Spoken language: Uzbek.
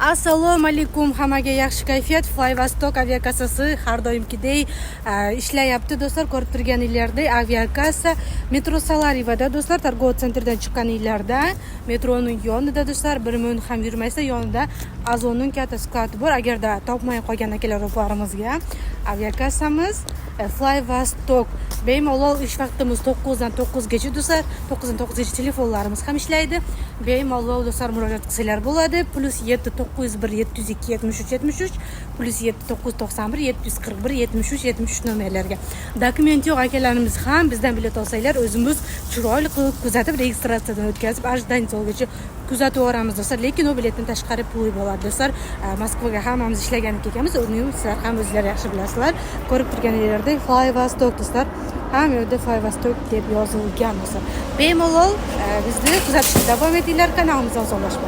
Assalomu alaykum, hammaga yaxshi kayfiyat. Flyvastok aviakassasi har doimgidek ishlayapti do'stlar. Ko'rib turganinglardek aviakassa metro Salariyada do'stlar, Targ'ibot sentrdan chiqqaninglarda metroning yonida do'stlar, bir minut ham yurmaysa yonida Azonning katta skladi bor. Agarda topmay qolgan akalar o'parimizga aviakassamiz Flyvastok bemalol ish vaqtimiz 9 dan 9 gacha do'stlar. 9 dan 9 gacha telefonlarimiz ham ishlaydi. Bemalol do'stlar murojaat qilsanglar bo'ladi. +7 901 702 73 73 +7 991 741 73 73 nomerlarga. Dokument yo'q akalarimiz ham bizdan bilet olsanglar, o'zimiz chiroyli qilib kuzatib, registratsiyadan o'tkazib, ajdanisolgacha kuzatib yuboramiz do'stlar. Lekin u biletdan tashqari pul bo'ladi do'stlar. Moskvaga hammamiz ishlagan ekanmiz, uni sizlar ham o'zlari yaxshi bilasizlar. Ko'rib turganinglardek Flyvastok do'stlar, hamma yerda Flyvastok deb yozilgan do'stlar. Bemalol bizni kuzatishda davom etinglar, kanalimizga obunalashib